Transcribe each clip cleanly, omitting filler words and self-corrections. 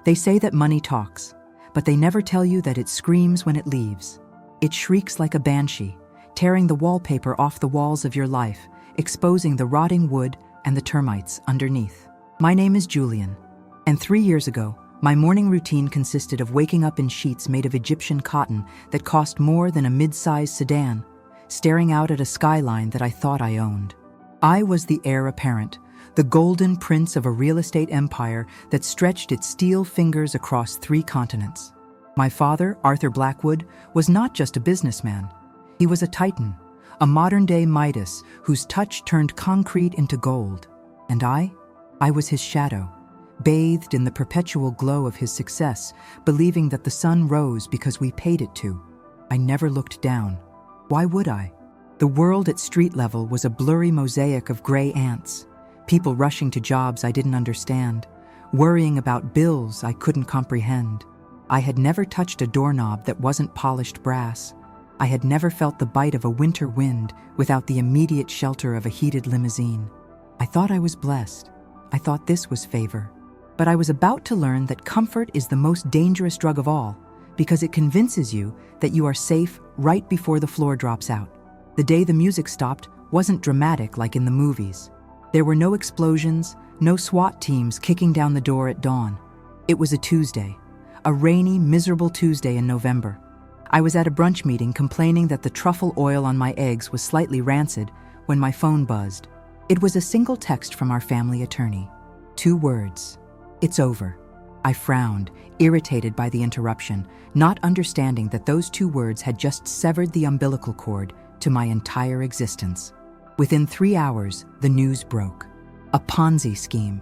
They say that money talks, but they never tell you that it screams when it leaves. It shrieks like a banshee, tearing the wallpaper off the walls of your life, exposing the rotting wood and the termites underneath. My name is Julian, and 3 years ago, my morning routine consisted of waking up in sheets made of Egyptian cotton that cost more than a mid-sized sedan, staring out at a skyline that I thought I owned. I was the heir apparent, the golden prince of a real estate empire that stretched its steel fingers across 3 continents. My father, Arthur Blackwood, was not just a businessman. He was a titan, a modern-day Midas whose touch turned concrete into gold. And I was his shadow, bathed in the perpetual glow of his success, believing that the sun rose because we paid it to. I never looked down. Why would I? The world at street level was a blurry mosaic of gray ants, people rushing to jobs I didn't understand, worrying about bills I couldn't comprehend. I had never touched a doorknob that wasn't polished brass. I had never felt the bite of a winter wind without the immediate shelter of a heated limousine. I thought I was blessed. I thought this was favor. But I was about to learn that comfort is the most dangerous drug of all, because it convinces you that you are safe right before the floor drops out. The day the music stopped wasn't dramatic like in the movies. There were no explosions, no SWAT teams kicking down the door at dawn. It was a Tuesday, a rainy, miserable Tuesday in November. I was at a brunch meeting complaining that the truffle oil on my eggs was slightly rancid when my phone buzzed. It was a single text from our family attorney. 2 words. It's over. I frowned, irritated by the interruption, not understanding that those 2 words had just severed the umbilical cord to my entire existence. Within 3 hours, the news broke. A Ponzi scheme.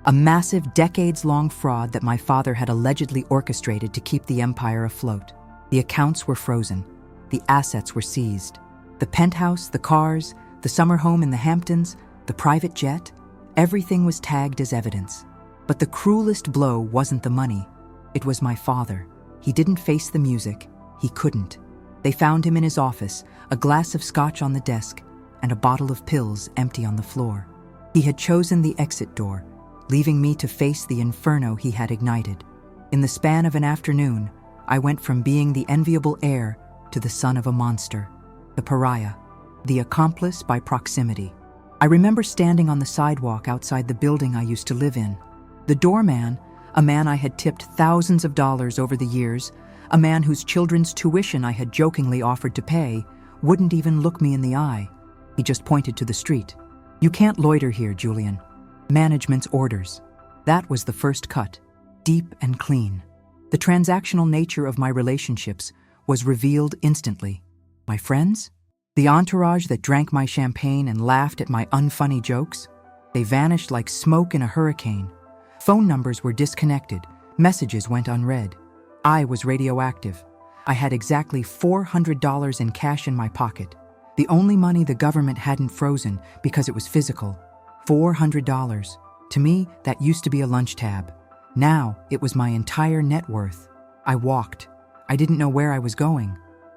A massive, decades-long fraud that my father had allegedly orchestrated to keep the empire afloat. The accounts were frozen. The assets were seized. The penthouse, the cars, the summer home in the Hamptons, the private jet, everything was tagged as evidence. But the cruelest blow wasn't the money. It was my father. He didn't face the music. He couldn't. They found him in his office, a glass of scotch on the desk, and a bottle of pills empty on the floor. He had chosen the exit door, leaving me to face the inferno he had ignited. In the span of an afternoon, I went from being the enviable heir to the son of a monster, the pariah, the accomplice by proximity. I remember standing on the sidewalk outside the building I used to live in. The doorman, a man I had tipped thousands of dollars over the years, a man whose children's tuition I had jokingly offered to pay, wouldn't even look me in the eye. He just pointed to the street. "You can't loiter here, Julian. Management's orders." That was the first cut, deep and clean. The transactional nature of my relationships was revealed instantly. My friends? The entourage that drank my champagne and laughed at my unfunny jokes? They vanished like smoke in a hurricane. Phone numbers were disconnected. Messages went unread. I was radioactive. I had exactly $400 in cash in my pocket. The only money the government hadn't frozen because it was physical. $400. To me, that used to be a lunch tab. Now, it was my entire net worth. I walked. I didn't know where I was going.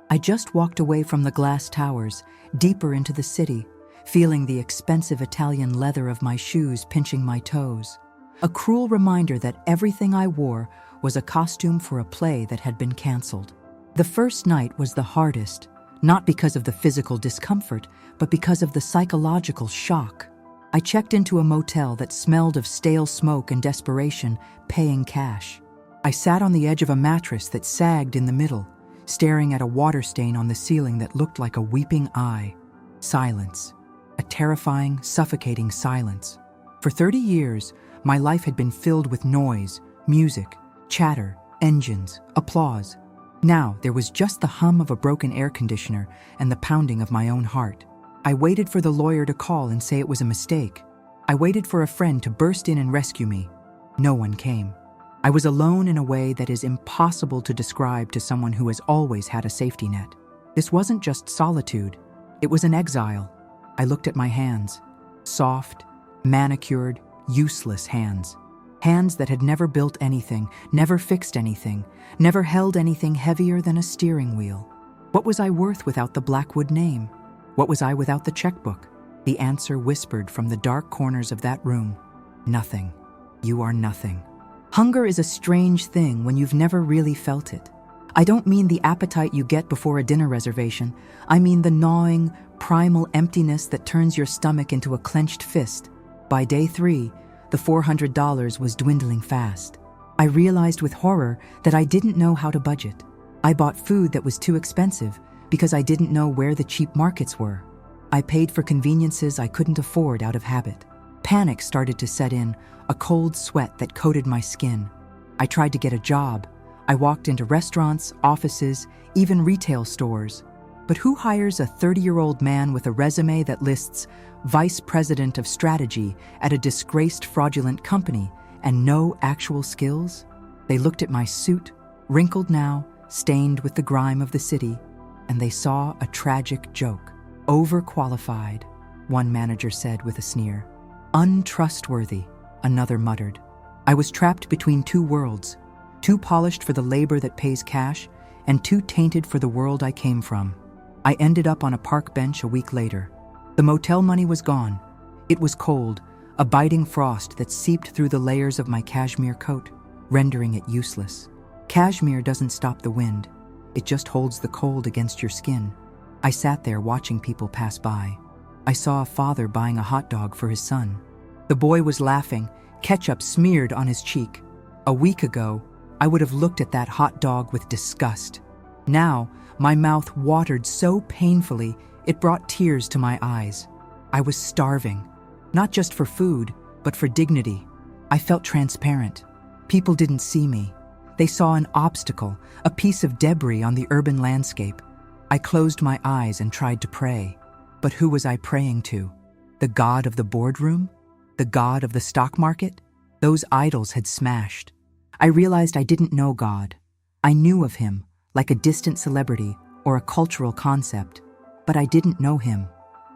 I just walked away from the glass towers, deeper into the city, feeling the expensive Italian leather of my shoes pinching my toes. A cruel reminder that everything I wore was a costume for a play that had been canceled. The first night was the hardest, not because of the physical discomfort, but because of the psychological shock. I checked into a motel that smelled of stale smoke and desperation, paying cash. I sat on the edge of a mattress that sagged in the middle, staring at a water stain on the ceiling that looked like a weeping eye. Silence. A terrifying, suffocating silence. For 30 years, my life had been filled with noise, music, chatter, engines, applause. Now there was just the hum of a broken air conditioner and the pounding of my own heart. I waited for the lawyer to call and say it was a mistake. I waited for a friend to burst in and rescue me. No one came. I was alone in a way that is impossible to describe to someone who has always had a safety net. This wasn't just solitude. It was an exile. I looked at my hands. Soft, manicured, useless hands. Hands that had never built anything, never fixed anything, never held anything heavier than a steering wheel. What was I worth without the Blackwood name? What was I without the checkbook? The answer whispered from the dark corners of that room. Nothing. You are nothing. Hunger is a strange thing when you've never really felt it. I don't mean the appetite you get before a dinner reservation. I mean the gnawing, primal emptiness that turns your stomach into a clenched fist. By day 3, the $400 was dwindling fast. I realized with horror that I didn't know how to budget. I bought food that was too expensive because I didn't know where the cheap markets were. I paid for conveniences I couldn't afford out of habit. Panic started to set in, a cold sweat that coated my skin. I tried to get a job. I walked into restaurants, offices, even retail stores. But who hires a 30-year-old man with a resume that lists Vice President of Strategy at a disgraced fraudulent company and no actual skills? They looked at my suit, wrinkled now, stained with the grime of the city, and they saw a tragic joke. Overqualified, one manager said with a sneer. Untrustworthy, another muttered. I was trapped between two worlds, too polished for the labor that pays cash and too tainted for the world I came from. I ended up on a park bench a week later. The motel money was gone. It was cold, a biting frost that seeped through the layers of my cashmere coat, rendering it useless. Cashmere doesn't stop the wind. It just holds the cold against your skin. I sat there watching people pass by. I saw a father buying a hot dog for his son. The boy was laughing, ketchup smeared on his cheek. A week ago, I would have looked at that hot dog with disgust. Now, my mouth watered so painfully, it brought tears to my eyes. I was starving, not just for food, but for dignity. I felt transparent. People didn't see me. They saw an obstacle, a piece of debris on the urban landscape. I closed my eyes and tried to pray. But who was I praying to? The god of the boardroom? The god of the stock market? Those idols had smashed. I realized I didn't know God. I knew of him, like a distant celebrity or a cultural concept, but I didn't know him.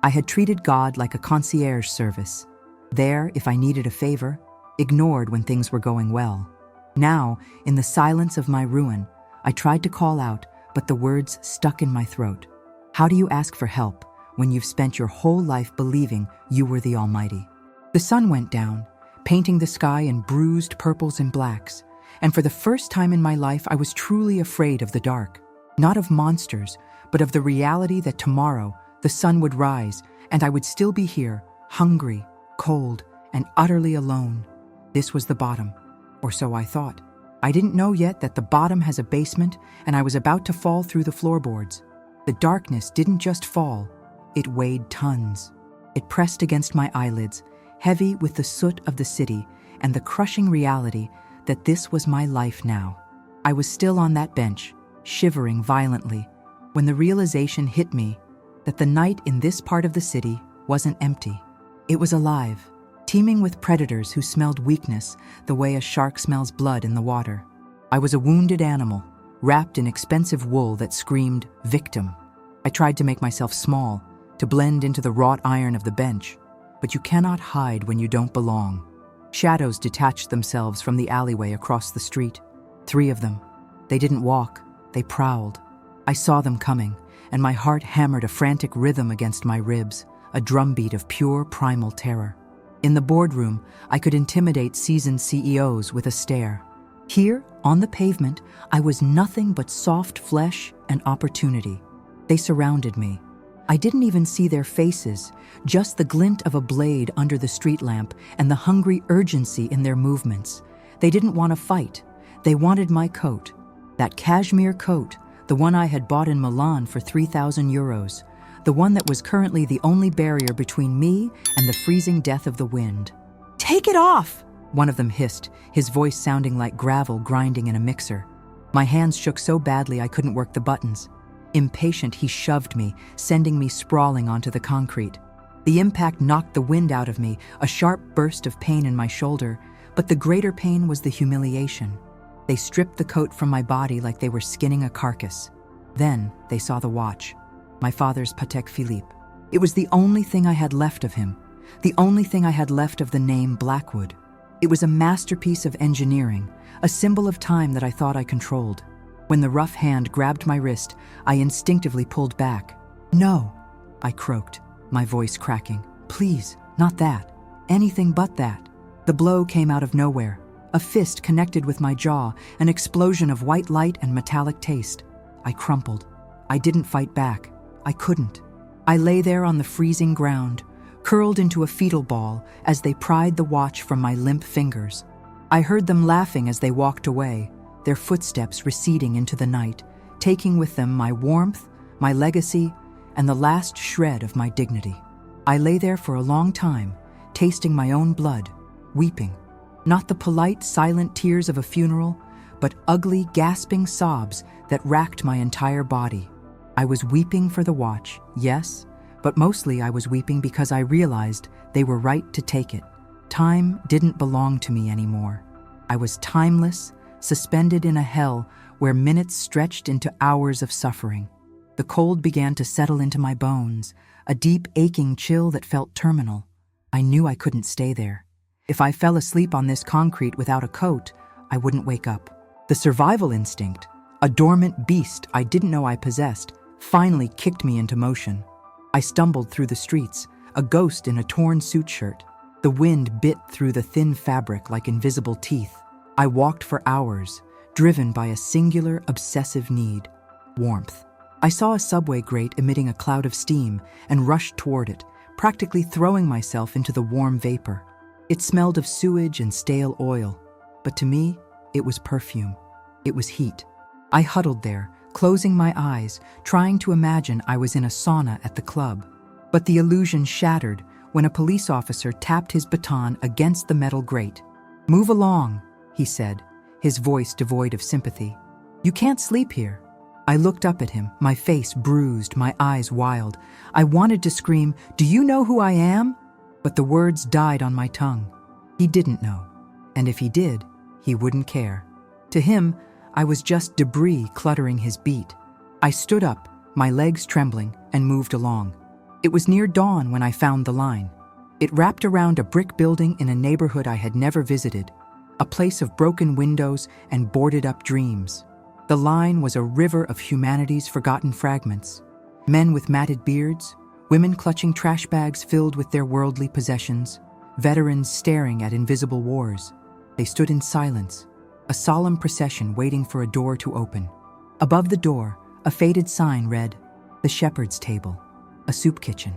I had treated God like a concierge service. There, if I needed a favor, ignored when things were going well. Now, in the silence of my ruin, I tried to call out, but the words stuck in my throat. How do you ask for help when you've spent your whole life believing you were the Almighty? The sun went down, painting the sky in bruised purples and blacks, and for the first time in my life I was truly afraid of the dark. Not of monsters, but of the reality that tomorrow the sun would rise and I would still be here, hungry, cold, and utterly alone. This was the bottom, or so I thought. I didn't know yet that the bottom has a basement and I was about to fall through the floorboards. The darkness didn't just fall, it weighed tons. It pressed against my eyelids, heavy with the soot of the city and the crushing reality that this was my life now. I was still on that bench, shivering violently, when the realization hit me that the night in this part of the city wasn't empty. It was alive, teeming with predators who smelled weakness the way a shark smells blood in the water. I was a wounded animal, wrapped in expensive wool that screamed victim. I tried to make myself small, to blend into the wrought iron of the bench, but you cannot hide when you don't belong. Shadows detached themselves from the alleyway across the street. 3 of them. They didn't walk, they prowled. I saw them coming, and my heart hammered a frantic rhythm against my ribs, a drumbeat of pure primal terror. In the boardroom, I could intimidate seasoned CEOs with a stare. Here, on the pavement, I was nothing but soft flesh and opportunity. They surrounded me. I didn't even see their faces, just the glint of a blade under the street lamp and the hungry urgency in their movements. They didn't want to fight. They wanted my coat. That cashmere coat, the one I had bought in Milan for 3,000 euros, the one that was currently the only barrier between me and the freezing death of the wind. "Take it off!" one of them hissed, his voice sounding like gravel grinding in a mixer. My hands shook so badly I couldn't work the buttons. Impatient, he shoved me, sending me sprawling onto the concrete. The impact knocked the wind out of me, a sharp burst of pain in my shoulder, but the greater pain was the humiliation. They stripped the coat from my body like they were skinning a carcass. Then they saw the watch, my father's Patek Philippe. It was the only thing I had left of him, the only thing I had left of the name Blackwood. It was a masterpiece of engineering, a symbol of time that I thought I controlled. When the rough hand grabbed my wrist, I instinctively pulled back. "No," I croaked, my voice cracking. "Please, not that. Anything but that." The blow came out of nowhere. A fist connected with my jaw, an explosion of white light and metallic taste. I crumpled. I didn't fight back. I couldn't. I lay there on the freezing ground, curled into a fetal ball as they pried the watch from my limp fingers. I heard them laughing as they walked away, their footsteps receding into the night, taking with them my warmth, my legacy, and the last shred of my dignity. I lay there for a long time, tasting my own blood, weeping. Not the polite, silent tears of a funeral, but ugly, gasping sobs that racked my entire body. I was weeping for the watch, yes, but mostly I was weeping because I realized they were right to take it. Time didn't belong to me anymore. I was timeless, suspended in a hell where minutes stretched into hours of suffering. The cold began to settle into my bones, a deep, aching chill that felt terminal. I knew I couldn't stay there. If I fell asleep on this concrete without a coat, I wouldn't wake up. The survival instinct, a dormant beast I didn't know I possessed, finally kicked me into motion. I stumbled through the streets, a ghost in a torn suit shirt. The wind bit through the thin fabric like invisible teeth. I walked for hours, driven by a singular, obsessive need: warmth. I saw a subway grate emitting a cloud of steam and rushed toward it, practically throwing myself into the warm vapor. It smelled of sewage and stale oil, but to me, it was perfume. It was heat. I huddled there, closing my eyes, trying to imagine I was in a sauna at the club. But the illusion shattered when a police officer tapped his baton against the metal grate. "Move along," he said, his voice devoid of sympathy. "You can't sleep here." I looked up at him, my face bruised, my eyes wild. I wanted to scream, "Do you know who I am?" But the words died on my tongue. He didn't know. And if he did, he wouldn't care. To him, I was just debris cluttering his beat. I stood up, my legs trembling, and moved along. It was near dawn when I found the line. It wrapped around a brick building in a neighborhood I had never visited, a place of broken windows and boarded-up dreams. The line was a river of humanity's forgotten fragments. Men with matted beards, women clutching trash bags filled with their worldly possessions, veterans staring at invisible wars. They stood in silence, a solemn procession waiting for a door to open. Above the door, a faded sign read, "The Shepherd's Table, a soup kitchen."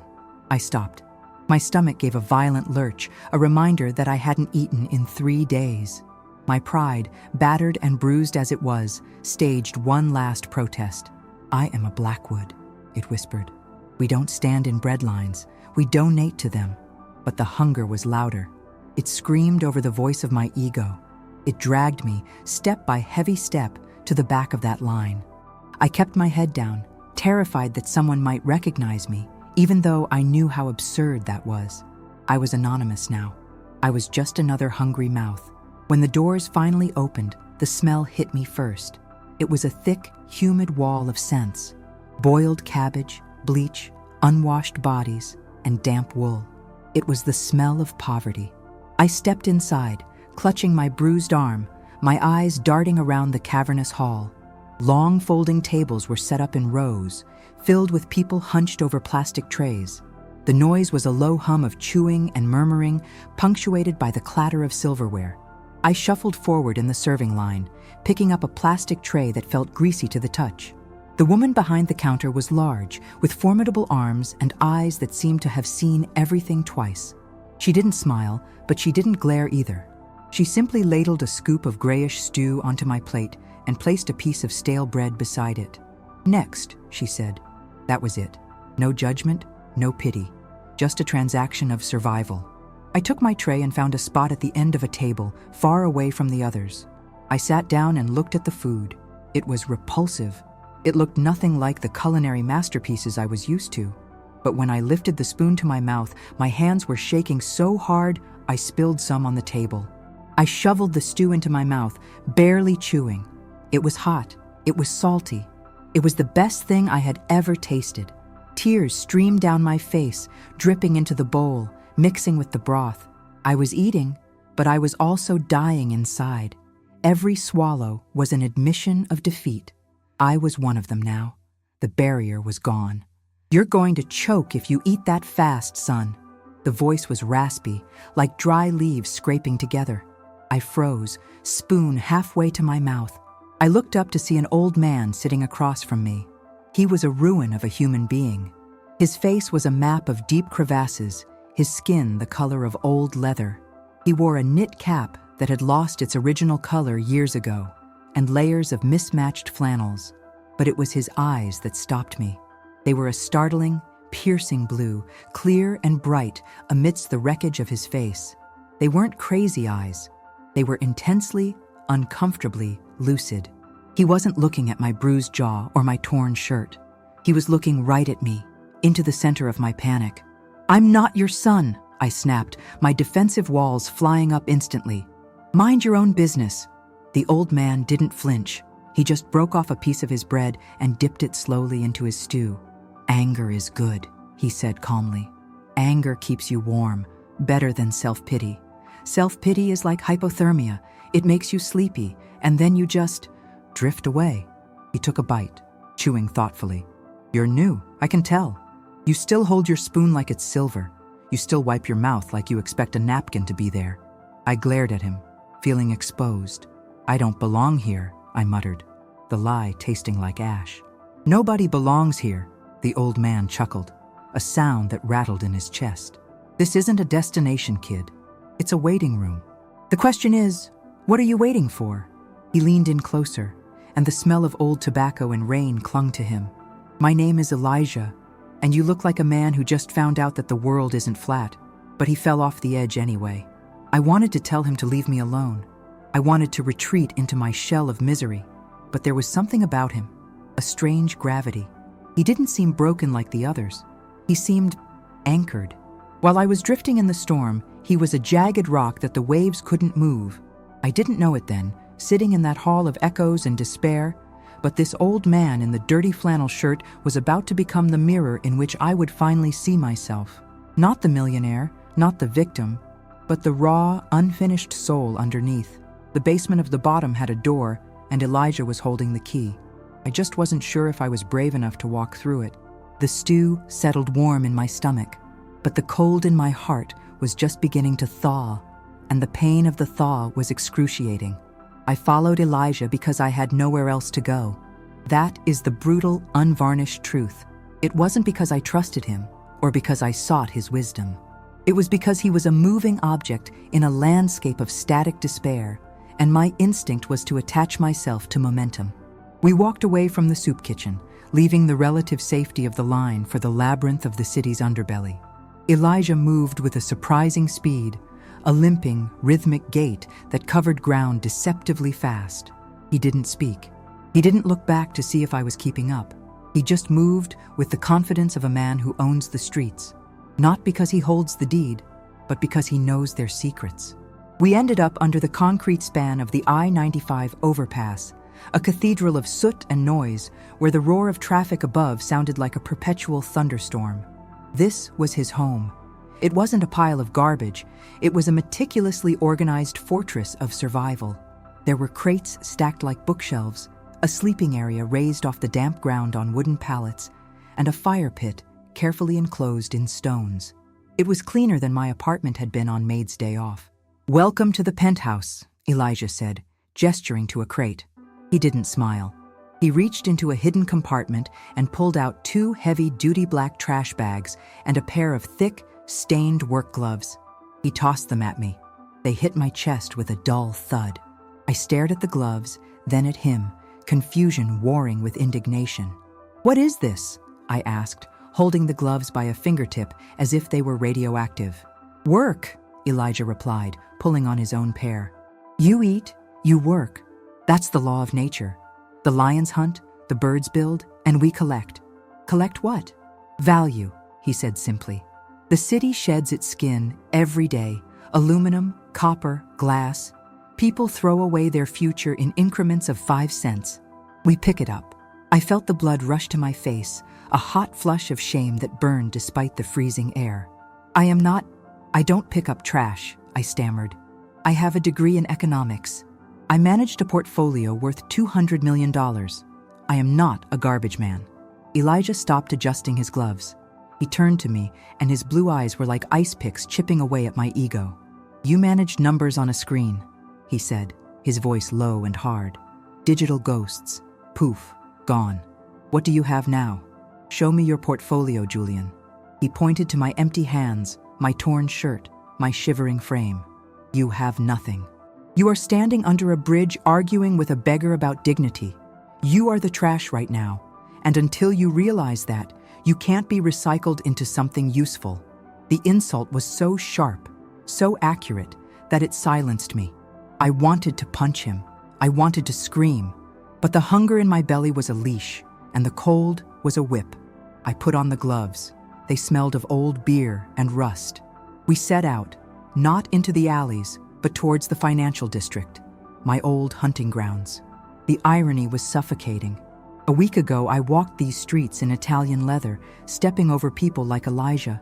I stopped. My stomach gave a violent lurch, a reminder that I hadn't eaten in 3 days. My pride, battered and bruised as it was, staged one last protest. "I am a Blackwood," it whispered. "We don't stand in bread lines, we donate to them." But the hunger was louder. It screamed over the voice of my ego. It dragged me, step by heavy step, to the back of that line. I kept my head down, terrified that someone might recognize me, even though I knew how absurd that was. I was anonymous now. I was just another hungry mouth. When the doors finally opened, the smell hit me first. It was a thick, humid wall of scents: boiled cabbage, bleach, unwashed bodies, and damp wool. It was the smell of poverty. I stepped inside, clutching my bruised arm, my eyes darting around the cavernous hall. Long folding tables were set up in rows, filled with people hunched over plastic trays. The noise was a low hum of chewing and murmuring, punctuated by the clatter of silverware. I shuffled forward in the serving line, picking up a plastic tray that felt greasy to the touch. The woman behind the counter was large, with formidable arms and eyes that seemed to have seen everything twice. She didn't smile, but she didn't glare either. She simply ladled a scoop of grayish stew onto my plate and placed a piece of stale bread beside it. "Next," she said. That was it. No judgment, no pity. Just a transaction of survival. I took my tray and found a spot at the end of a table, far away from the others. I sat down and looked at the food. It was repulsive. It looked nothing like the culinary masterpieces I was used to. But when I lifted the spoon to my mouth, my hands were shaking so hard, I spilled some on the table. I shoveled the stew into my mouth, barely chewing. It was hot. It was salty. It was the best thing I had ever tasted. Tears streamed down my face, dripping into the bowl, mixing with the broth. I was eating, but I was also dying inside. Every swallow was an admission of defeat. I was one of them now. The barrier was gone. "You're going to choke if you eat that fast, son." The voice was raspy, like dry leaves scraping together. I froze, spoon halfway to my mouth. I looked up to see an old man sitting across from me. He was a ruin of a human being. His face was a map of deep crevasses, his skin the color of old leather. He wore a knit cap that had lost its original color years ago, and layers of mismatched flannels. But it was his eyes that stopped me. They were a startling, piercing blue, clear and bright amidst the wreckage of his face. They weren't crazy eyes. They were intensely, uncomfortably lucid. He wasn't looking at my bruised jaw or my torn shirt. He was looking right at me, into the center of my panic. "I'm not your son," I snapped, my defensive walls flying up instantly. "Mind your own business." The old man didn't flinch. He just broke off a piece of his bread and dipped it slowly into his stew. "Anger is good," he said calmly. "Anger keeps you warm, better than self-pity. Self-pity is like hypothermia. It makes you sleepy, and then you just drift away." He took a bite, chewing thoughtfully. "You're new, I can tell. You still hold your spoon like it's silver. You still wipe your mouth like you expect a napkin to be there." I glared at him, feeling exposed. "I don't belong here," I muttered, the lie tasting like ash. "Nobody belongs here," the old man chuckled, a sound that rattled in his chest. "This isn't a destination, kid. It's a waiting room. The question is, what are you waiting for?" He leaned in closer, and the smell of old tobacco and rain clung to him. "My name is Elijah, and you look like a man who just found out that the world isn't flat, but he fell off the edge anyway." I wanted to tell him to leave me alone. I wanted to retreat into my shell of misery, but there was something about him, a strange gravity. He didn't seem broken like the others. He seemed anchored. While I was drifting in the storm, he was a jagged rock that the waves couldn't move. I didn't know it then, sitting in that hall of echoes and despair, but this old man in the dirty flannel shirt was about to become the mirror in which I would finally see myself. Not the millionaire, not the victim, but the raw, unfinished soul underneath. The basement of the bottom had a door, and Elijah was holding the key. I just wasn't sure if I was brave enough to walk through it. The stew settled warm in my stomach, but the cold in my heart was just beginning to thaw, and the pain of the thaw was excruciating. I followed Elijah because I had nowhere else to go. That is the brutal, unvarnished truth. It wasn't because I trusted him or because I sought his wisdom. It was because he was a moving object in a landscape of static despair, and my instinct was to attach myself to momentum. We walked away from the soup kitchen, leaving the relative safety of the line for the labyrinth of the city's underbelly. Elijah moved with a surprising speed, a limping, rhythmic gait that covered ground deceptively fast. He didn't speak. He didn't look back to see if I was keeping up. He just moved with the confidence of a man who owns the streets, not because he holds the deed, but because he knows their secrets. We ended up under the concrete span of the I-95 overpass, a cathedral of soot and noise where the roar of traffic above sounded like a perpetual thunderstorm. This was his home. It wasn't a pile of garbage. It was a meticulously organized fortress of survival. There were crates stacked like bookshelves, a sleeping area raised off the damp ground on wooden pallets, and a fire pit carefully enclosed in stones. It was cleaner than my apartment had been on maid's day off. "Welcome to the penthouse," Elijah said, gesturing to a crate. He didn't smile. He reached into a hidden compartment and pulled out 2 heavy-duty black trash bags and a pair of thick, stained work gloves. He tossed them at me. They hit my chest with a dull thud. I stared at the gloves, then at him, confusion warring with indignation. "What is this?" I asked, holding the gloves by a fingertip as if they were radioactive. "Work," Elijah replied, pulling on his own pair. "You eat, you work. That's the law of nature. The lions hunt, the birds build, and we collect." "Collect what?" "Value," he said simply. "The city sheds its skin every day. Aluminum, copper, glass. People throw away their future in increments of 5 cents. We pick it up." I felt the blood rush to my face, a hot flush of shame that burned despite the freezing air. I don't pick up trash," I stammered. "I have a degree in economics. I managed a portfolio worth $200 million. I am not a garbage man." Elijah stopped adjusting his gloves. He turned to me, and his blue eyes were like ice picks chipping away at my ego. "You managed numbers on a screen. he said, his voice low and hard. Digital ghosts. Poof. Gone. What do you have now? Show me your portfolio, Julian. He pointed to my empty hands, my torn shirt, my shivering frame. You have nothing. You are standing under a bridge arguing with a beggar about dignity. You are the trash right now, and until you realize that, you can't be recycled into something useful. The insult was so sharp, so accurate, that it silenced me. I wanted to punch him. I wanted to scream. But the hunger in my belly was a leash, and the cold was a whip. I put on the gloves. They smelled of old beer and rust. We set out, not into the alleys, but towards the financial district, my old hunting grounds. The irony was suffocating. A week ago, I walked these streets in Italian leather, stepping over people like Elijah.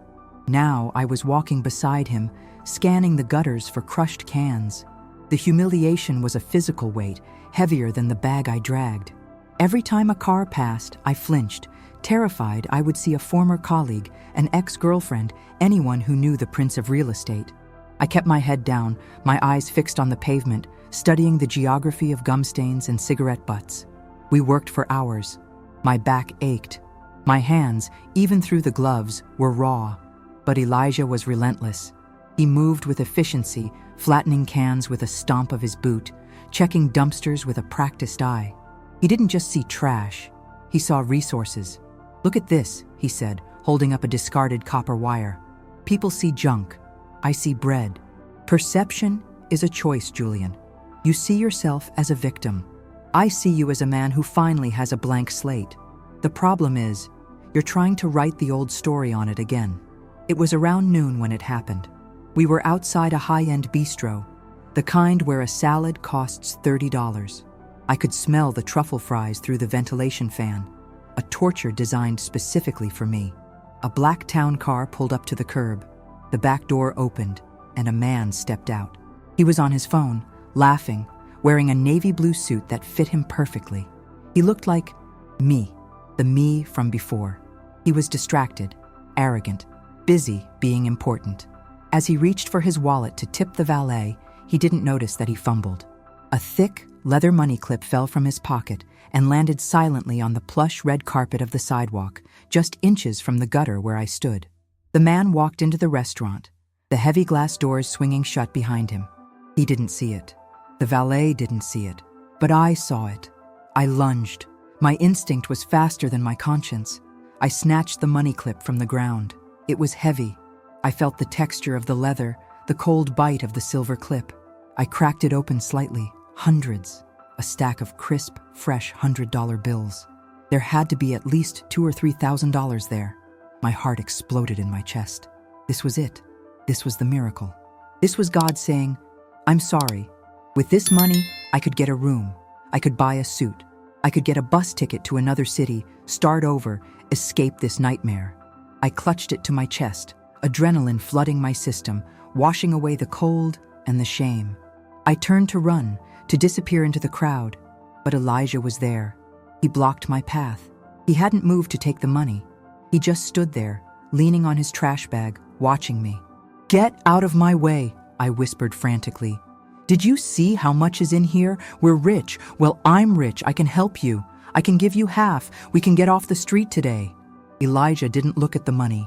Now I was walking beside him, scanning the gutters for crushed cans. The humiliation was a physical weight, heavier than the bag I dragged. Every time a car passed, I flinched, terrified I would see a former colleague, an ex-girlfriend, anyone who knew the prince of real estate. I kept my head down, my eyes fixed on the pavement, studying the geography of gum stains and cigarette butts. We worked for hours. My back ached. My hands, even through the gloves, were raw. But Elijah was relentless. He moved with efficiency, flattening cans with a stomp of his boot, checking dumpsters with a practiced eye. He didn't just see trash. He saw resources. Look at this, he said, holding up a discarded copper wire. People see junk. I see bread. Perception is a choice, Julian. You see yourself as a victim. I see you as a man who finally has a blank slate. The problem is, you're trying to write the old story on it again. It was around noon when it happened. We were outside a high-end bistro, the kind where a salad costs $30. I could smell the truffle fries through the ventilation fan, a torture designed specifically for me. A black town car pulled up to the curb. The back door opened, and a man stepped out. He was on his phone, laughing, wearing a navy blue suit that fit him perfectly. He looked like me, the me from before. He was distracted, arrogant, busy being important. As he reached for his wallet to tip the valet, he didn't notice that he fumbled. A thick, leather money clip fell from his pocket and landed silently on the plush red carpet of the sidewalk, just inches from the gutter where I stood. The man walked into the restaurant, the heavy glass doors swinging shut behind him. He didn't see it. The valet didn't see it. But I saw it. I lunged. My instinct was faster than my conscience. I snatched the money clip from the ground. It was heavy. I felt the texture of the leather, the cold bite of the silver clip. I cracked it open slightly. Hundreds. A stack of crisp, fresh $100 bills. There had to be at least $2,000 or $3,000 there. My heart exploded in my chest. This was it. This was the miracle. This was God saying, I'm sorry. With this money, I could get a room. I could buy a suit. I could get a bus ticket to another city, start over, escape this nightmare. I clutched it to my chest, adrenaline flooding my system, washing away the cold and the shame. I turned to run, to disappear into the crowd, but Elijah was there. He blocked my path. He hadn't moved to take the money. He just stood there, leaning on his trash bag, watching me. Get out of my way, I whispered frantically. Did you see how much is in here? We're rich. Well, I'm rich. I can help you. I can give you half. We can get off the street today. Elijah didn't look at the money.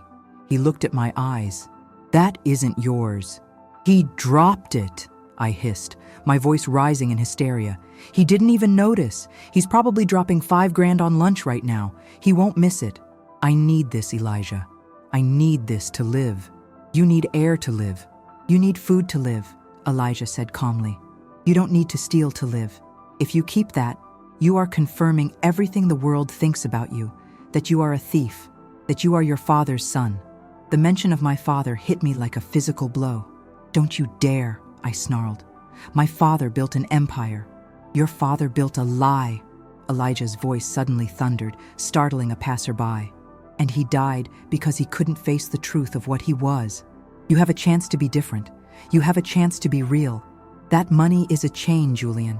He looked at my eyes. That isn't yours. He dropped it, I hissed, my voice rising in hysteria. He didn't even notice. He's probably dropping $5,000 on lunch right now. He won't miss it. I need this, Elijah. I need this to live. You need air to live. You need food to live, Elijah said calmly. You don't need to steal to live. If you keep that, you are confirming everything the world thinks about you, that you are a thief, that you are your father's son. The mention of my father hit me like a physical blow. Don't you dare, I snarled. My father built an empire. Your father built a lie. Elijah's voice suddenly thundered, startling a passerby. And he died because he couldn't face the truth of what he was. You have a chance to be different. You have a chance to be real. That money is a chain, Julian.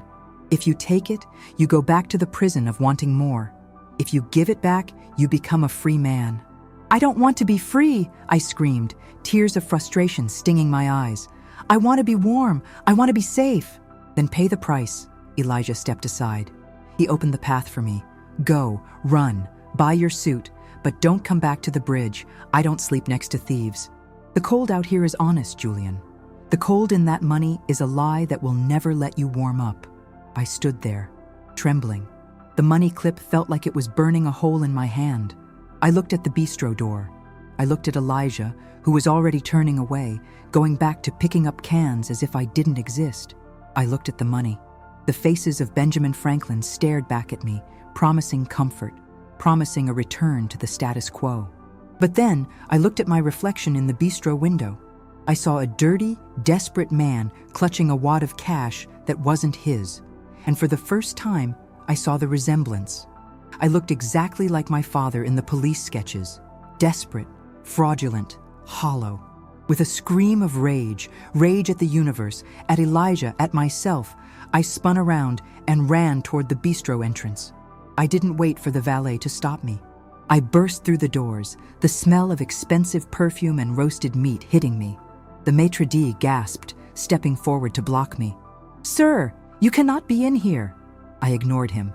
If you take it, you go back to the prison of wanting more. If you give it back, you become a free man. I don't want to be free, I screamed, tears of frustration stinging my eyes. I want to be warm. I want to be safe. Then pay the price. Elijah stepped aside. He opened the path for me. Go, run, buy your suit, but don't come back to the bridge. I don't sleep next to thieves. The cold out here is honest, Julian. The cold in that money is a lie that will never let you warm up. I stood there, trembling. The money clip felt like it was burning a hole in my hand. I looked at the bistro door. I looked at Elijah, who was already turning away, going back to picking up cans as if I didn't exist. I looked at the money. The faces of Benjamin Franklin stared back at me, promising comfort, promising a return to the status quo. But then I looked at my reflection in the bistro window. I saw a dirty, desperate man clutching a wad of cash that wasn't his. And for the first time, I saw the resemblance. I looked exactly like my father in the police sketches, desperate, fraudulent, hollow. With a scream of rage at the universe, at Elijah, at myself, I spun around and ran toward the bistro entrance. I didn't wait for the valet to stop me. I burst through the doors, the smell of expensive perfume and roasted meat hitting me. The maitre d' gasped, stepping forward to block me. "Sir, you cannot be in here." I ignored him.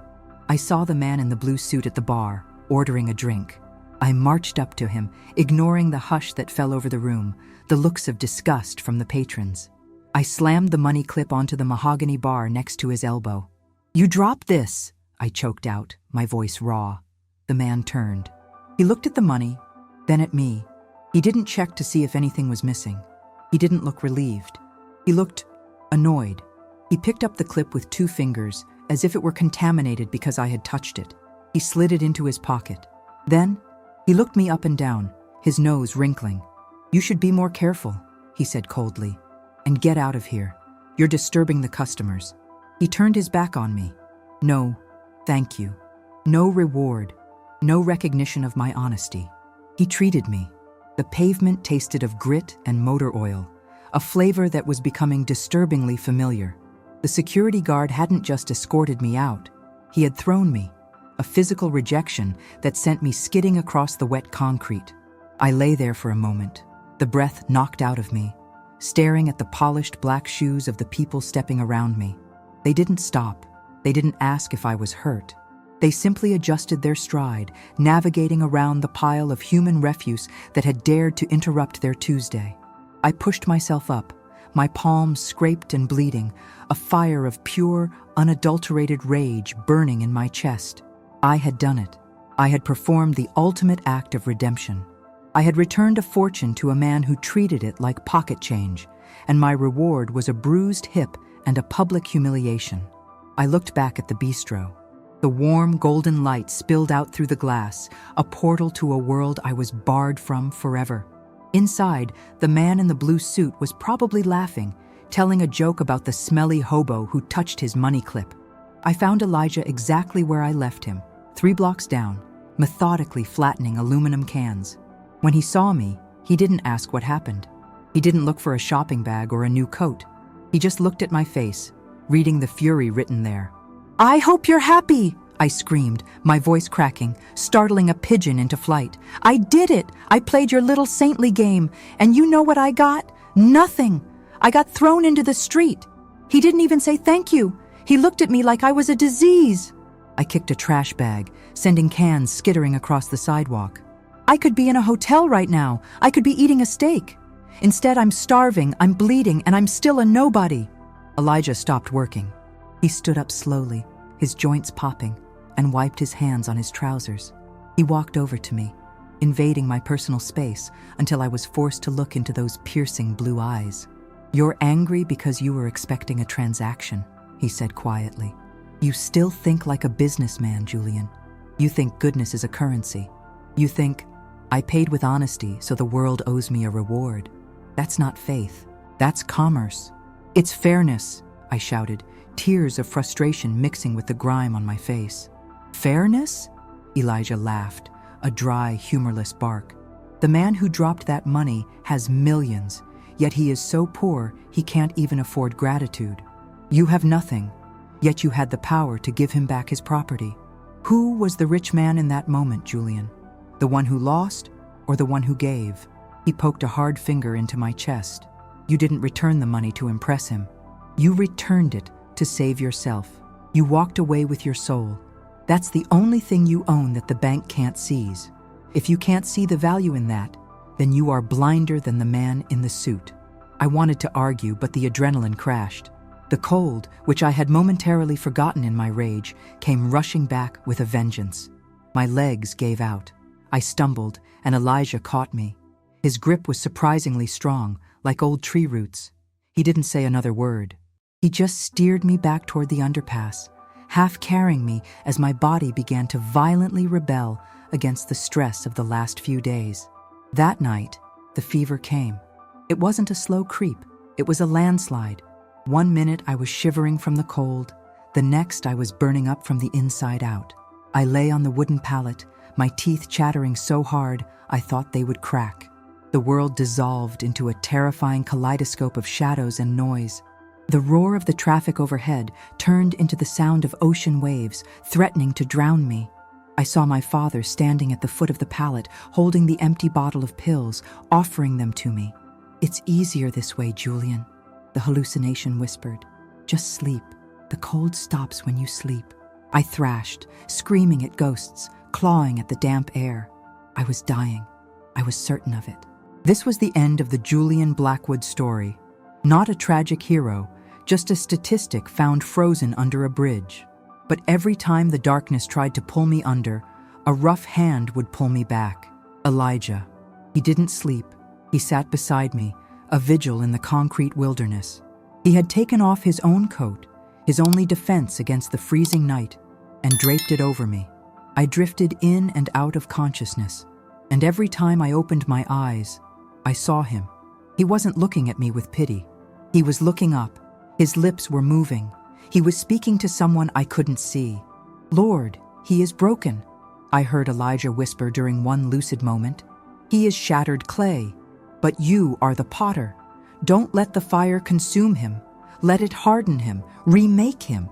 I saw the man in the blue suit at the bar, ordering a drink. I marched up to him, ignoring the hush that fell over the room, the looks of disgust from the patrons. I slammed the money clip onto the mahogany bar next to his elbow. "You drop this," I choked out, my voice raw. The man turned. He looked at the money, then at me. He didn't check to see if anything was missing. He didn't look relieved. He looked annoyed. He picked up the clip with 2 fingers, as if it were contaminated because I had touched it. He slid it into his pocket. Then, he looked me up and down, his nose wrinkling. "You should be more careful," he said coldly, "and get out of here. You're disturbing the customers." He turned his back on me. No, thank you. No reward. No recognition of my honesty. He treated me. The pavement tasted of grit and motor oil, a flavor that was becoming disturbingly familiar. The security guard hadn't just escorted me out. He had thrown me, a physical rejection that sent me skidding across the wet concrete. I lay there for a moment, the breath knocked out of me, staring at the polished black shoes of the people stepping around me. They didn't stop. They didn't ask if I was hurt. They simply adjusted their stride, navigating around the pile of human refuse that had dared to interrupt their Tuesday. I pushed myself up, my palms scraped and bleeding, a fire of pure, unadulterated rage burning in my chest. I had done it. I had performed the ultimate act of redemption. I had returned a fortune to a man who treated it like pocket change, and my reward was a bruised hip and a public humiliation. I looked back at the bistro. The warm, golden light spilled out through the glass, a portal to a world I was barred from forever. Inside, the man in the blue suit was probably laughing, telling a joke about the smelly hobo who touched his money clip. I found Elijah exactly where I left him, 3 blocks down, methodically flattening aluminum cans. When he saw me, he didn't ask what happened. He didn't look for a shopping bag or a new coat. He just looked at my face, reading the fury written there. "I hope you're happy," I screamed, my voice cracking, startling a pigeon into flight. "I did it! I played your little saintly game, and you know what I got? Nothing! I got thrown into the street. He didn't even say thank you. He looked at me like I was a disease." I kicked a trash bag, sending cans skittering across the sidewalk. "I could be in a hotel right now. I could be eating a steak. Instead, I'm starving, I'm bleeding, and I'm still a nobody." Elijah stopped working. He stood up slowly, his joints popping, and wiped his hands on his trousers. He walked over to me, invading my personal space until I was forced to look into those piercing blue eyes. "You're angry because you were expecting a transaction," he said quietly. "You still think like a businessman, Julian. You think goodness is a currency. You think, I paid with honesty, so the world owes me a reward. That's not faith. That's commerce. It's fairness," I shouted, tears of frustration mixing with the grime on my face. "Fairness?" Elijah laughed, a dry, humorless bark. "The man who dropped that money has millions, yet he is so poor he can't even afford gratitude. You have nothing, yet you had the power to give him back his property. Who was the rich man in that moment, Julian? The one who lost or the one who gave?" He poked a hard finger into my chest. "You didn't return the money to impress him. You returned it to save yourself. You walked away with your soul. That's the only thing you own that the bank can't seize. If you can't see the value in that, then you are blinder than the man in the suit. I wanted to argue, but the adrenaline crashed. The cold, which I had momentarily forgotten in my rage, came rushing back with a vengeance. My legs gave out. I stumbled, and Elijah caught me. His grip was surprisingly strong, like old tree roots. He didn't say another word. He just steered me back toward the underpass, half carrying me as my body began to violently rebel against the stress of the last few days. That night, the fever came. It wasn't a slow creep, it was a landslide. 1 minute I was shivering from the cold, the next I was burning up from the inside out. I lay on the wooden pallet, my teeth chattering so hard I thought they would crack. The world dissolved into a terrifying kaleidoscope of shadows and noise. The roar of the traffic overhead turned into the sound of ocean waves, threatening to drown me. I saw my father standing at the foot of the pallet, holding the empty bottle of pills, offering them to me. "It's easier this way, Julian," the hallucination whispered. "Just sleep. The cold stops when you sleep." I thrashed, screaming at ghosts, clawing at the damp air. I was dying. I was certain of it. This was the end of the Julian Blackwood story. Not a tragic hero, just a statistic found frozen under a bridge. But every time the darkness tried to pull me under, a rough hand would pull me back. Elijah. He didn't sleep. He sat beside me, a vigil in the concrete wilderness. He had taken off his own coat, his only defense against the freezing night, and draped it over me. I drifted in and out of consciousness, and every time I opened my eyes, I saw him. He wasn't looking at me with pity. He was looking up. His lips were moving. He was speaking to someone I couldn't see. "Lord, he is broken," I heard Elijah whisper during one lucid moment. "He is shattered clay, but you are the potter. Don't let the fire consume him. Let it harden him, remake him."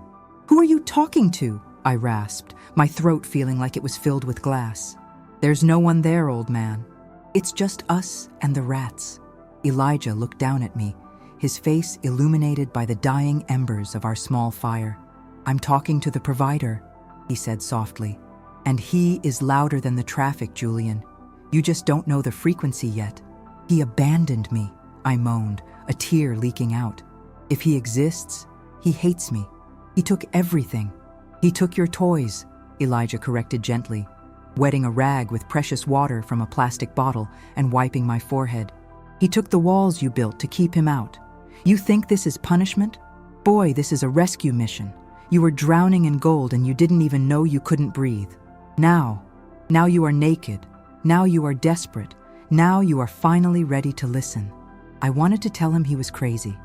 "Who are you talking to?" I rasped, my throat feeling like it was filled with glass. "There's no one there, old man. It's just us and the rats." Elijah looked down at me, his face illuminated by the dying embers of our small fire. "I'm talking to the provider," he said softly. "And he is louder than the traffic, Julian. You just don't know the frequency yet. He abandoned me," I moaned, a tear leaking out. "If he exists, he hates me. He took everything." "He took your toys," Elijah corrected gently, wetting a rag with precious water from a plastic bottle and wiping my forehead. "He took the walls you built to keep him out. You think this is punishment? Boy, this is a rescue mission. You were drowning in gold and you didn't even know you couldn't breathe. Now you are naked. Now you are desperate. Now you are finally ready to listen." I wanted to tell him he was crazy.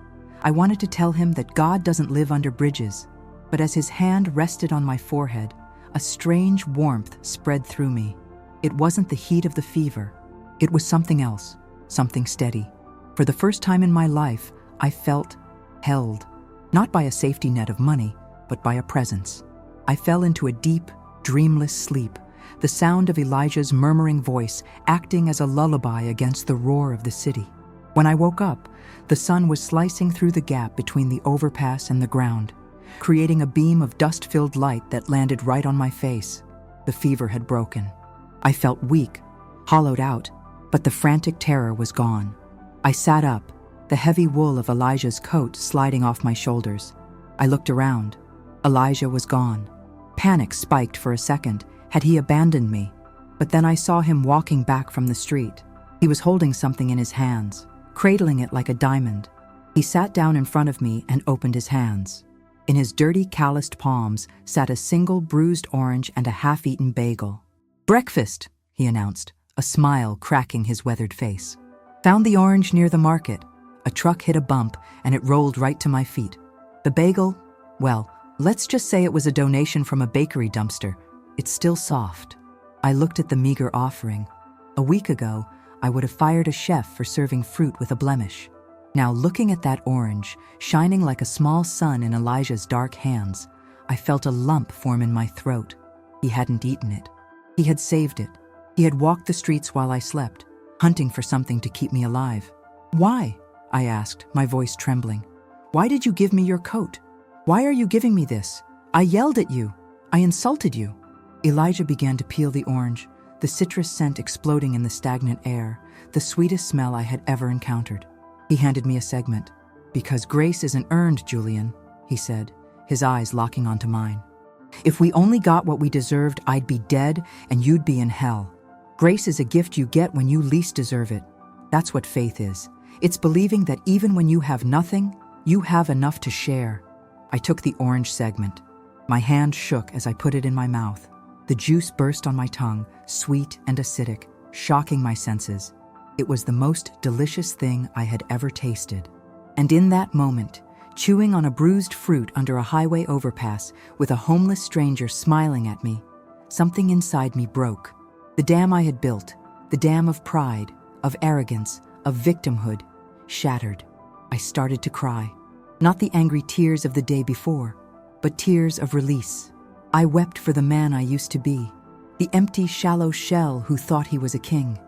I wanted to tell him that God doesn't live under bridges. But as his hand rested on my forehead, a strange warmth spread through me. It wasn't the heat of the fever. It was something else, something steady. For the first time in my life, I felt held, not by a safety net of money, but by a presence. I fell into a deep, dreamless sleep, the sound of Elijah's murmuring voice acting as a lullaby against the roar of the city. When I woke up, the sun was slicing through the gap between the overpass and the ground, creating a beam of dust-filled light that landed right on my face. The fever had broken. I felt weak, hollowed out, but the frantic terror was gone. I sat up, the heavy wool of Elijah's coat sliding off my shoulders. I looked around. Elijah was gone. Panic spiked for a second. Had he abandoned me? But then I saw him walking back from the street. He was holding something in his hands, cradling it like a diamond. He sat down in front of me and opened his hands. In his dirty, calloused palms sat a single bruised orange and a half-eaten bagel. "Breakfast," he announced, a smile cracking his weathered face. "Found the orange near the market." A truck hit a bump, and it rolled right to my feet. The bagel, well, let's just say it was a donation from a bakery dumpster. It's still soft. I looked at the meager offering. A week ago, I would have fired a chef for serving fruit with a blemish. Now, looking at that orange, shining like a small sun in Elijah's dark hands, I felt a lump form in my throat. He hadn't eaten it. He had saved it. He had walked the streets while I slept, hunting for something to keep me alive. "Why?" I asked, my voice trembling. "Why did you give me your coat?" Why are you giving me this? I yelled at you. I insulted you." Elijah began to peel the orange, the citrus scent exploding in the stagnant air, the sweetest smell I had ever encountered. He handed me a segment. "Because grace isn't earned, Julian," he said, his eyes locking onto mine. "If we only got what we deserved, I'd be dead and you'd be in hell. Grace is a gift you get when you least deserve it. That's what faith is. It's believing that even when you have nothing, you have enough to share." I took the orange segment. My hand shook as I put it in my mouth. The juice burst on my tongue, sweet and acidic, shocking my senses. It was the most delicious thing I had ever tasted. And in that moment, chewing on a bruised fruit under a highway overpass with a homeless stranger smiling at me, something inside me broke. The dam I had built, the dam of pride, of arrogance, of victimhood, shattered. I started to cry. Not the angry tears of the day before, but tears of release. I wept for the man I used to be, the empty, shallow shell who thought he was a king.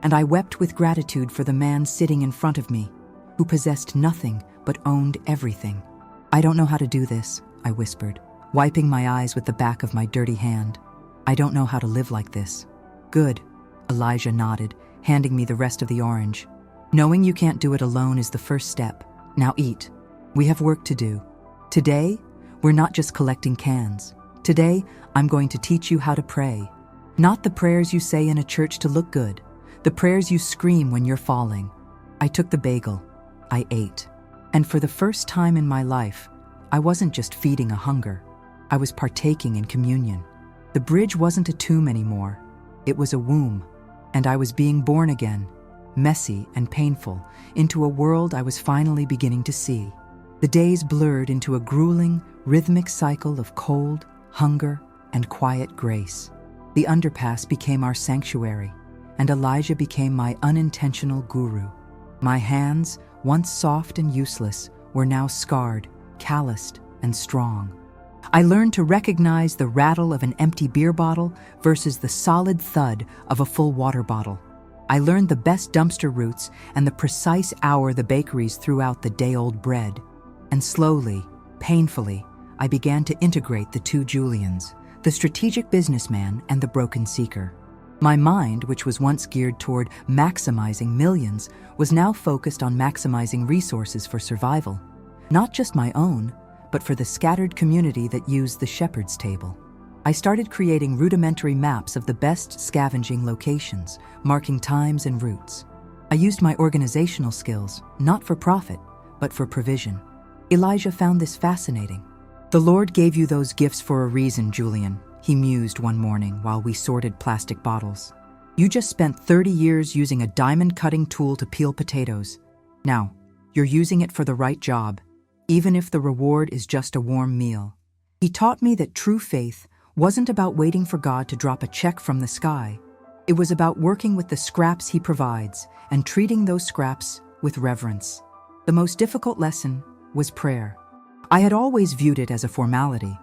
And I wept with gratitude for the man sitting in front of me, who possessed nothing but owned everything. "I don't know how to do this," I whispered, wiping my eyes with the back of my dirty hand. "I don't know how to live like this." "Good," Elijah nodded, handing me the rest of the orange. "Knowing you can't do it alone is the first step. Now eat. We have work to do. Today, we're not just collecting cans. Today, I'm going to teach you how to pray. Not the prayers you say in a church to look good, the prayers you scream when you're falling." I took the bagel. I ate. And for the first time in my life, I wasn't just feeding a hunger. I was partaking in communion. The bridge wasn't a tomb anymore. It was a womb. And I was being born again, messy and painful, into a world I was finally beginning to see. The days blurred into a grueling, rhythmic cycle of cold, hunger, and quiet grace. The underpass became our sanctuary, and Elijah became my unintentional guru. My hands, once soft and useless, were now scarred, calloused, and strong. I learned to recognize the rattle of an empty beer bottle versus the solid thud of a full water bottle. I learned the best dumpster routes and the precise hour the bakeries threw out the day-old bread. And slowly, painfully, I began to integrate the two Julians, the strategic businessman and the broken seeker. My mind, which was once geared toward maximizing millions, was now focused on maximizing resources for survival. Not just my own, but for the scattered community that used the shepherd's table. I started creating rudimentary maps of the best scavenging locations, marking times and routes. I used my organizational skills, not for profit, but for provision. Elijah found this fascinating. "The Lord gave you those gifts for a reason, Julian," he mused one morning while we sorted plastic bottles. "You just spent 30 years using a diamond-cutting tool to peel potatoes. Now, you're using it for the right job, even if the reward is just a warm meal." He taught me that true faith wasn't about waiting for God to drop a check from the sky. It was about working with the scraps He provides and treating those scraps with reverence. The most difficult lesson was prayer. I had always viewed it as a formality,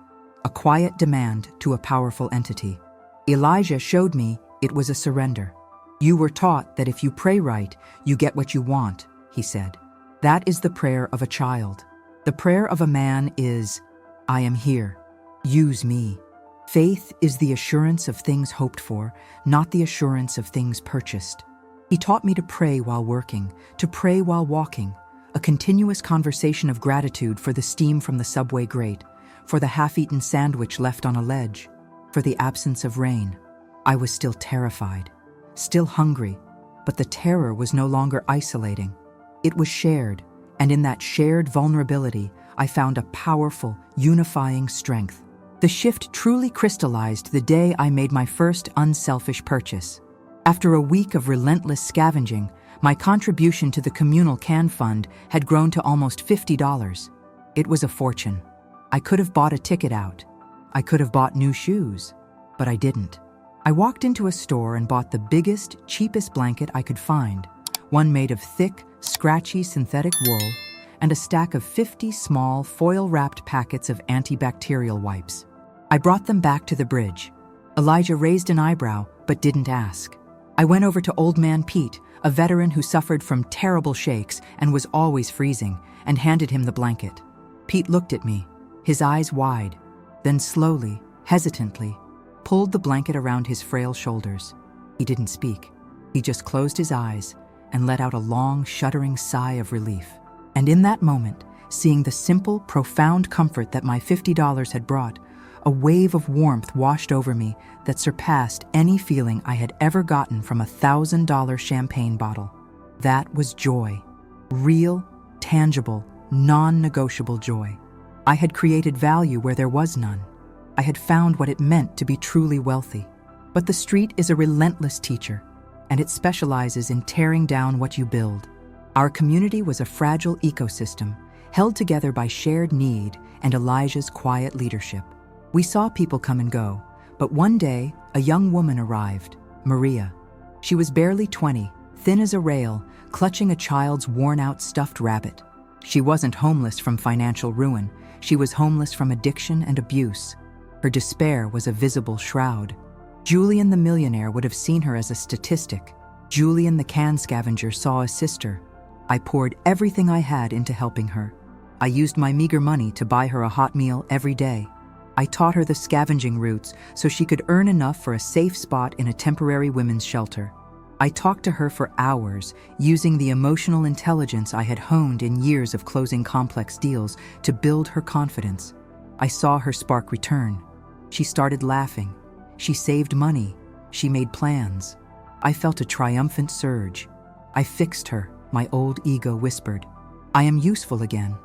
a quiet demand to a powerful entity. Elijah showed me it was a surrender. "You were taught that if you pray right, you get what you want," he said. "That is the prayer of a child. The prayer of a man is, 'I am here. Use me.' Faith is the assurance of things hoped for, not the assurance of things purchased." He taught me to pray while working, to pray while walking, a continuous conversation of gratitude for the steam from the subway grate, for the half-eaten sandwich left on a ledge, for the absence of rain. I was still terrified, still hungry, but the terror was no longer isolating. It was shared, and in that shared vulnerability, I found a powerful, unifying strength. The shift truly crystallized the day I made my first unselfish purchase. After a week of relentless scavenging, my contribution to the communal can fund had grown to almost $50. It was a fortune. I could have bought a ticket out. I could have bought new shoes, but I didn't. I walked into a store and bought the biggest, cheapest blanket I could find, one made of thick, scratchy synthetic wool, and a stack of 50 small, foil-wrapped packets of antibacterial wipes. I brought them back to the bridge. Elijah raised an eyebrow, but didn't ask. I went over to Old Man Pete, a veteran who suffered from terrible shakes and was always freezing, and handed him the blanket. Pete looked at me, his eyes wide, then slowly, hesitantly, pulled the blanket around his frail shoulders. He didn't speak. He just closed his eyes and let out a long, shuddering sigh of relief. And in that moment, seeing the simple, profound comfort that my $50 had brought, a wave of warmth washed over me that surpassed any feeling I had ever gotten from a $1,000 champagne bottle. That was joy. Real, tangible, non-negotiable joy. I had created value where there was none. I had found what it meant to be truly wealthy. But the street is a relentless teacher, and it specializes in tearing down what you build. Our community was a fragile ecosystem, held together by shared need and Elijah's quiet leadership. We saw people come and go, but one day, a young woman arrived, Maria. She was barely 20, thin as a rail, clutching a child's worn-out stuffed rabbit. She wasn't homeless from financial ruin. She was homeless from addiction and abuse. Her despair was a visible shroud. Julian the millionaire would have seen her as a statistic. Julian the can scavenger saw a sister. I poured everything I had into helping her. I used my meager money to buy her a hot meal every day. I taught her the scavenging routes so she could earn enough for a safe spot in a temporary women's shelter. I talked to her for hours, using the emotional intelligence I had honed in years of closing complex deals to build her confidence. I saw her spark return. She started laughing. She saved money. She made plans. I felt a triumphant surge. I fixed her, my old ego whispered. I am useful again.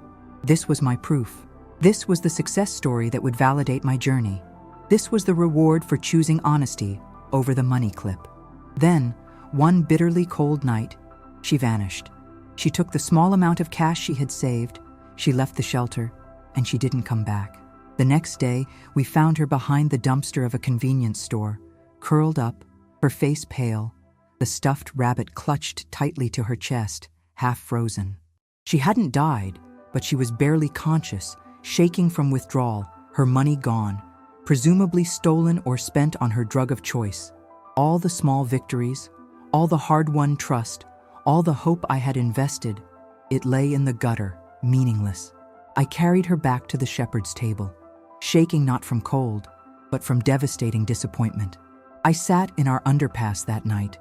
This was my proof. This was the success story that would validate my journey. This was the reward for choosing honesty over the money clip. Then, one bitterly cold night, she vanished. She took the small amount of cash she had saved, she left the shelter, and she didn't come back. The next day, we found her behind the dumpster of a convenience store, curled up, her face pale, the stuffed rabbit clutched tightly to her chest, half frozen. She hadn't died, but she was barely conscious, shaking from withdrawal, her money gone, presumably stolen or spent on her drug of choice. All the small victories, all the hard-won trust, all the hope I had invested, it lay in the gutter, meaningless. I carried her back to the shepherd's table, shaking not from cold, but from devastating disappointment. I sat in our underpass that night,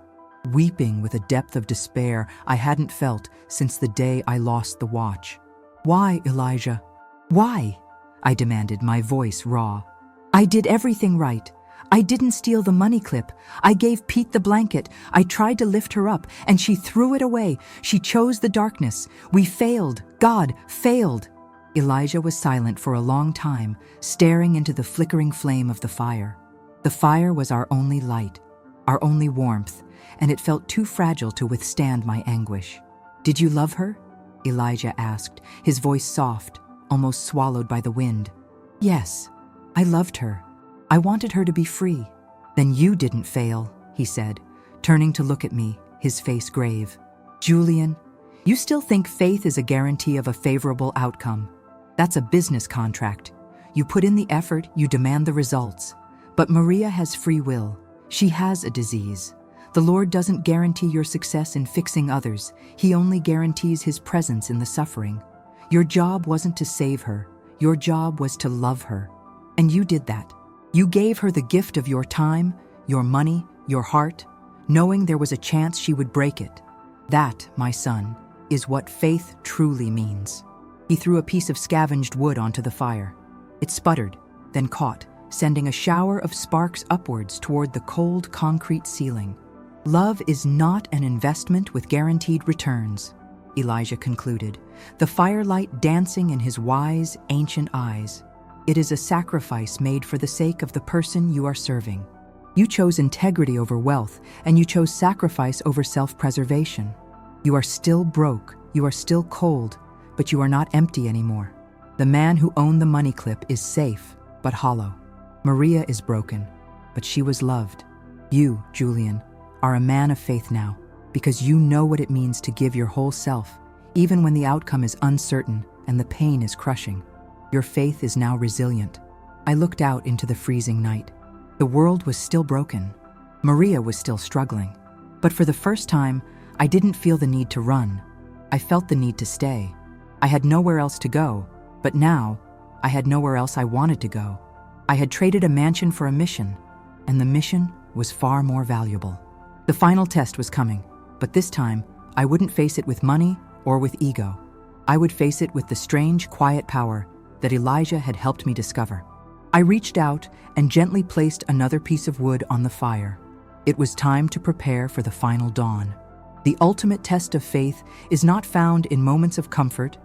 weeping with a depth of despair I hadn't felt since the day I lost the watch. Why, Elijah? Why? I demanded, my voice raw. I did everything right. I didn't steal the money clip. I gave Pete the blanket. I tried to lift her up, and she threw it away. She chose the darkness. We failed. God failed. Elijah was silent for a long time, staring into the flickering flame of the fire. The fire was our only light, our only warmth, and it felt too fragile to withstand my anguish. Did you love her? Elijah asked, his voice soft, almost swallowed by the wind. Yes, I loved her. I wanted her to be free. Then you didn't fail, he said, turning to look at me, his face grave. Julian, you still think faith is a guarantee of a favorable outcome. That's a business contract. You put in the effort, you demand the results. But Maria has free will. She has a disease. The Lord doesn't guarantee your success in fixing others. He only guarantees His presence in the suffering. Your job wasn't to save her. Your job was to love her. And you did that. You gave her the gift of your time, your money, your heart, knowing there was a chance she would break it. That, my son, is what faith truly means. He threw a piece of scavenged wood onto the fire. It sputtered, then caught, sending a shower of sparks upwards toward the cold concrete ceiling. Love is not an investment with guaranteed returns, Elijah concluded, the firelight dancing in his wise, ancient eyes. It is a sacrifice made for the sake of the person you are serving. You chose integrity over wealth, and you chose sacrifice over self-preservation. You are still broke, you are still cold, but you are not empty anymore. The man who owned the money clip is safe, but hollow. Maria is broken, but she was loved. You, Julian, are a man of faith now, because you know what it means to give your whole self, even when the outcome is uncertain and the pain is crushing. Your faith is now resilient. I looked out into the freezing night. The world was still broken. Maria was still struggling. But for the first time, I didn't feel the need to run. I felt the need to stay. I had nowhere else to go, but now, I had nowhere else I wanted to go. I had traded a mansion for a mission, and the mission was far more valuable. The final test was coming, but this time, I wouldn't face it with money or with ego. I would face it with the strange, quiet power that Elijah had helped me discover. I reached out and gently placed another piece of wood on the fire. It was time to prepare for the final dawn. The ultimate test of faith is not found in moments of comfort,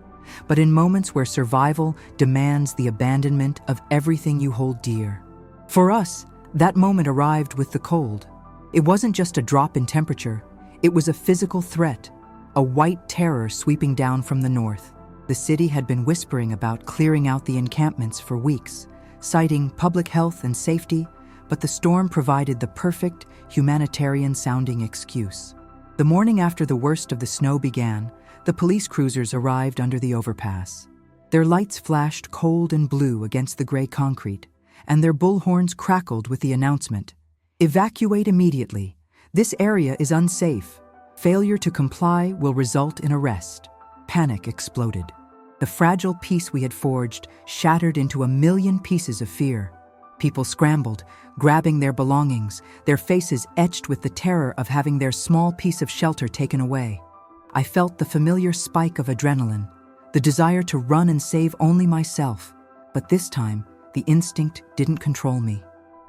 but in moments where survival demands the abandonment of everything you hold dear. For us, that moment arrived with the cold. It wasn't just a drop in temperature, it was a physical threat, a white terror sweeping down from the north. The city had been whispering about clearing out the encampments for weeks, citing public health and safety, but the storm provided the perfect, humanitarian-sounding excuse. The morning after the worst of the snow began, the police cruisers arrived under the overpass. Their lights flashed cold and blue against the gray concrete, and their bullhorns crackled with the announcement, "Evacuate immediately. This area is unsafe. Failure to comply will result in arrest." Panic exploded. The fragile peace we had forged shattered into a million pieces of fear. People scrambled, grabbing their belongings, their faces etched with the terror of having their small piece of shelter taken away. I felt the familiar spike of adrenaline, the desire to run and save only myself. But this time, the instinct didn't control me.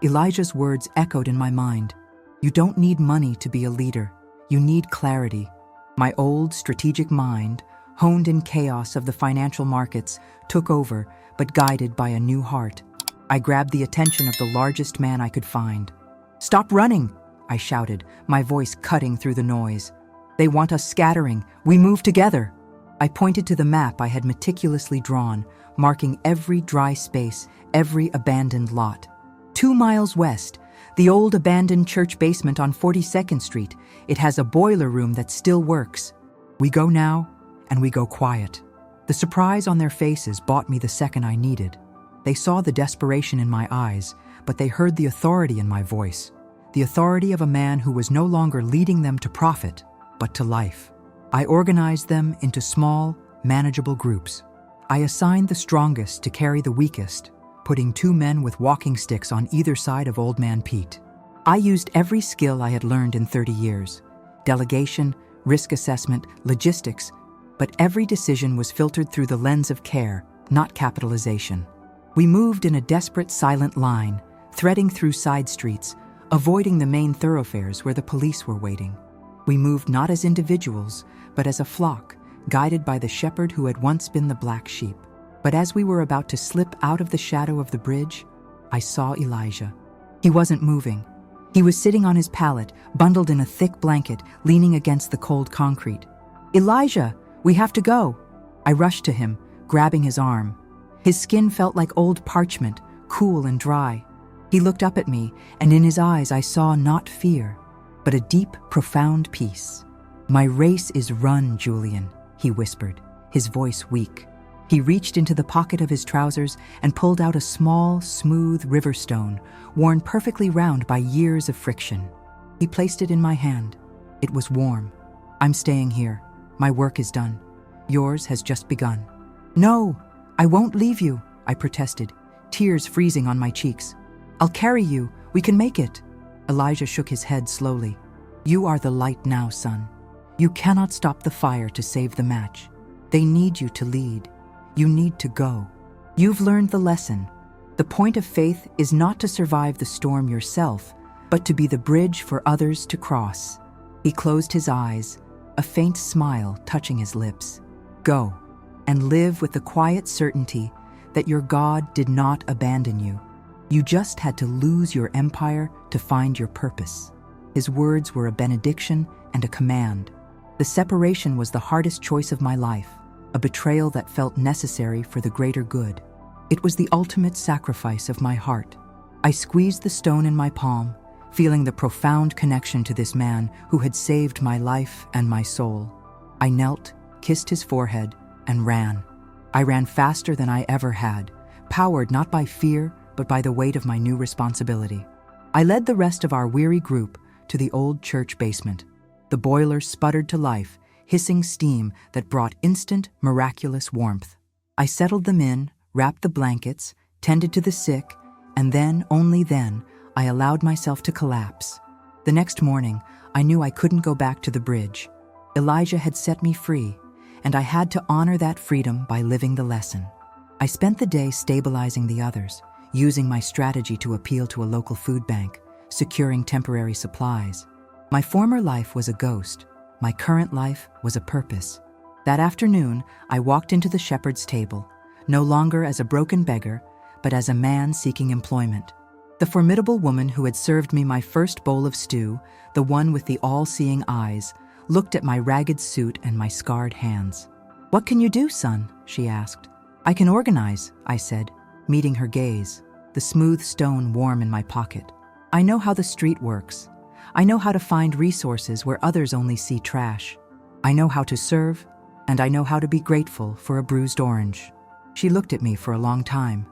Elijah's words echoed in my mind. "You don't need money to be a leader. You need clarity." My old strategic mind, honed in chaos of the financial markets, took over, but guided by a new heart. I grabbed the attention of the largest man I could find. "Stop running!" I shouted, my voice cutting through the noise. "They want us scattering. We move together." I pointed to the map I had meticulously drawn, marking every dry space, every abandoned lot. 2 miles west, the old abandoned church basement on 42nd Street. It has a boiler room that still works. We go now, and we go quiet. The surprise on their faces bought me the second I needed. They saw the desperation in my eyes, but they heard the authority in my voice. The authority of a man who was no longer leading them to profit, but to life. I organized them into small, manageable groups. I assigned the strongest to carry the weakest, putting 2 men with walking sticks on either side of Old Man Pete. I used every skill I had learned in 30 years: delegation, risk assessment, logistics, but every decision was filtered through the lens of care, not capitalization. We moved in a desperate, silent line, threading through side streets, avoiding the main thoroughfares where the police were waiting. We moved not as individuals, but as a flock, guided by the shepherd who had once been the black sheep. But as we were about to slip out of the shadow of the bridge, I saw Elijah. He wasn't moving. He was sitting on his pallet, bundled in a thick blanket, leaning against the cold concrete. "Elijah, we have to go." I rushed to him, grabbing his arm. His skin felt like old parchment, cool and dry. He looked up at me, and in his eyes I saw not fear, but a deep, profound peace. "My race is run, Julian," he whispered, his voice weak. He reached into the pocket of his trousers and pulled out a small, smooth river stone, worn perfectly round by years of friction. He placed it in my hand. It was warm. "I'm staying here. My work is done. Yours has just begun." "No, I won't leave you," I protested, tears freezing on my cheeks. "I'll carry you. We can make it." Elijah shook his head slowly. "You are the light now, son. You cannot stop the fire to save the match. They need you to lead. You need to go. You've learned the lesson. The point of faith is not to survive the storm yourself, but to be the bridge for others to cross." He closed his eyes, a faint smile touching his lips. "Go, and live with the quiet certainty that your God did not abandon you. You just had to lose your empire to find your purpose." His words were a benediction and a command. The separation was the hardest choice of my life, a betrayal that felt necessary for the greater good. It was the ultimate sacrifice of my heart. I squeezed the stone in my palm, feeling the profound connection to this man who had saved my life and my soul. I knelt, kissed his forehead, and ran. I ran faster than I ever had, powered not by fear, but by the weight of my new responsibility. I led the rest of our weary group to the old church basement. The boiler sputtered to life, hissing steam that brought instant, miraculous warmth. I settled them in, wrapped the blankets, tended to the sick, and then, only then, I allowed myself to collapse. The next morning, I knew I couldn't go back to the bridge. Elijah had set me free, and I had to honor that freedom by living the lesson. I spent the day stabilizing the others, using my strategy to appeal to a local food bank, securing temporary supplies. My former life was a ghost. My current life was a purpose. That afternoon, I walked into the shepherd's table, no longer as a broken beggar, but as a man seeking employment. The formidable woman who had served me my first bowl of stew, the one with the all-seeing eyes, looked at my ragged suit and my scarred hands. "What can you do, son?" she asked. "I can organize," I said, meeting her gaze, the smooth stone warm in my pocket. "I know how the street works. I know how to find resources where others only see trash. I know how to serve, and I know how to be grateful for a bruised orange." She looked at me for a long time.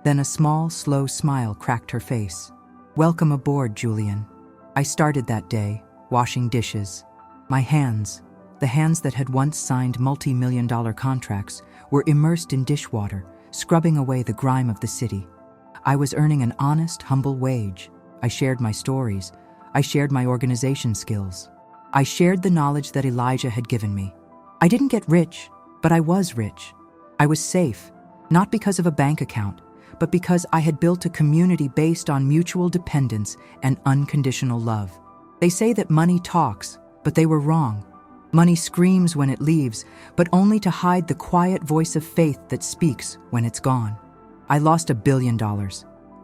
Then a small, slow smile cracked her face. "Welcome aboard, Julian." I started that day, washing dishes. My hands, the hands that had once signed multi-million-dollar contracts, were immersed in dishwater, scrubbing away the grime of the city. I was earning an honest, humble wage. I shared my stories. I shared my organization skills. I shared the knowledge that Elijah had given me. I didn't get rich, but I was rich. I was safe, not because of a bank account, but because I had built a community based on mutual dependence and unconditional love. They say that money talks, but they were wrong. Money screams when it leaves, but only to hide the quiet voice of faith that speaks when it's gone. I lost $1 billion.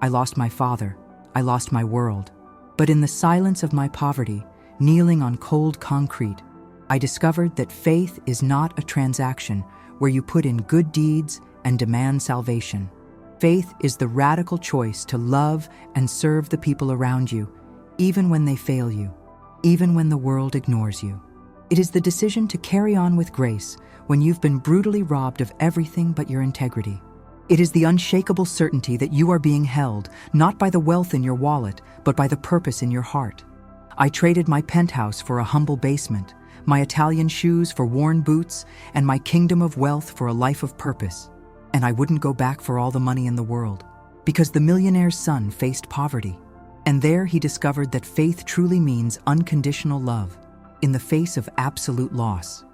I lost my father. I lost my world. But in the silence of my poverty, kneeling on cold concrete, I discovered that faith is not a transaction where you put in good deeds and demand salvation. Faith is the radical choice to love and serve the people around you, even when they fail you, even when the world ignores you. It is the decision to carry on with grace when you've been brutally robbed of everything but your integrity. It is the unshakable certainty that you are being held, not by the wealth in your wallet, but by the purpose in your heart. I traded my penthouse for a humble basement, my Italian shoes for worn boots, and my kingdom of wealth for a life of purpose. And I wouldn't go back for all the money in the world, because the millionaire's son faced poverty. And there he discovered that faith truly means unconditional love in the face of absolute loss.